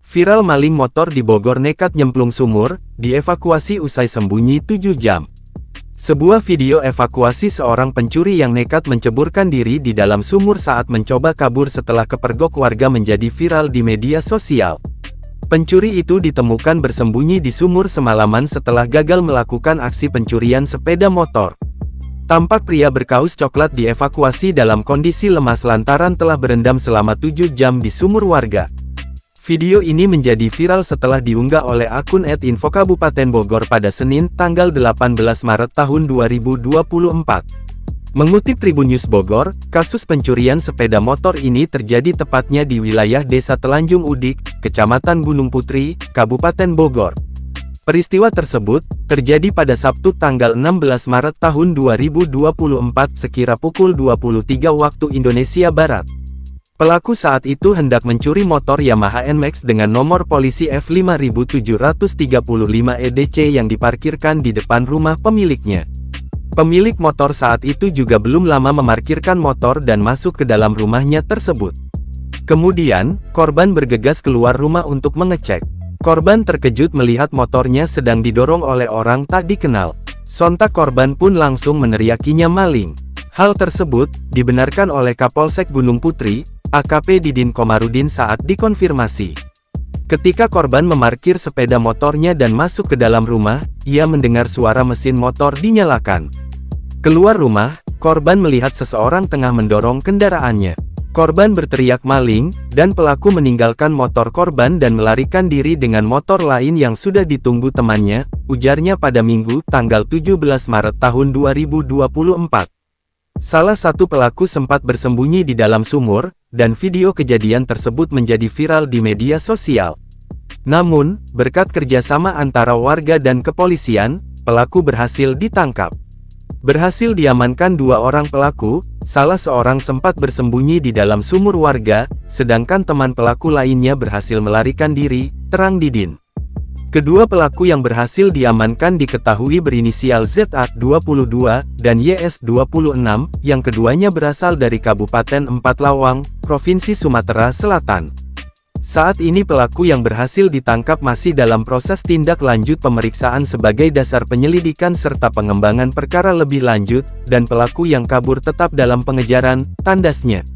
Viral maling motor di Bogor nekat nyemplung sumur, dievakuasi usai sembunyi 7 jam. Sebuah video evakuasi seorang pencuri yang nekat menceburkan diri di dalam sumur saat mencoba kabur setelah kepergok warga menjadi viral di media sosial. Pencuri itu ditemukan bersembunyi di sumur semalaman setelah gagal melakukan aksi pencurian sepeda motor. Tampak pria berkaus coklat dievakuasi dalam kondisi lemas lantaran telah berendam selama 7 jam di sumur warga. Video ini menjadi viral setelah diunggah oleh akun @info Kabupaten Bogor pada Senin, tanggal 18 Maret tahun 2024. Mengutip Tribun News Bogor, kasus pencurian sepeda motor ini terjadi tepatnya di wilayah Desa Telanjung Udik, Kecamatan Gunung Putri, Kabupaten Bogor. Peristiwa tersebut terjadi pada Sabtu tanggal 16 Maret tahun 2024 sekira pukul 23 waktu Indonesia Barat. Pelaku saat itu hendak mencuri motor Yamaha NMAX dengan nomor polisi F5735 EDC yang diparkirkan di depan rumah pemiliknya. Pemilik motor saat itu juga belum lama memarkirkan motor dan masuk ke dalam rumahnya tersebut. Kemudian, korban bergegas keluar rumah untuk mengecek. Korban terkejut melihat motornya sedang didorong oleh orang tak dikenal. Sontak korban pun langsung meneriakinya maling. Hal tersebut dibenarkan oleh Kapolsek Gunung Putri, AKP Didin Komarudin saat dikonfirmasi. Ketika korban memarkir sepeda motornya dan masuk ke dalam rumah, ia mendengar suara mesin motor dinyalakan. Keluar rumah, korban melihat seseorang tengah mendorong kendaraannya. Korban berteriak maling, dan pelaku meninggalkan motor korban dan melarikan diri dengan motor lain yang sudah ditunggu temannya, ujarnya pada Minggu, tanggal 17 Maret tahun 2024. Salah satu pelaku sempat bersembunyi di dalam sumur, dan video kejadian tersebut menjadi viral di media sosial. Namun, berkat kerjasama antara warga dan kepolisian, pelaku berhasil ditangkap. Berhasil diamankan 2 orang pelaku, salah seorang sempat bersembunyi di dalam sumur warga, sedangkan teman pelaku lainnya berhasil melarikan diri, terang Didin. Kedua pelaku yang berhasil diamankan diketahui berinisial ZA, 22, dan YS, 26, yang keduanya berasal dari Kabupaten Empat Lawang, Provinsi Sumatera Selatan. Saat ini pelaku yang berhasil ditangkap masih dalam proses tindak lanjut pemeriksaan sebagai dasar penyelidikan serta pengembangan perkara lebih lanjut, dan pelaku yang kabur tetap dalam pengejaran, tandasnya.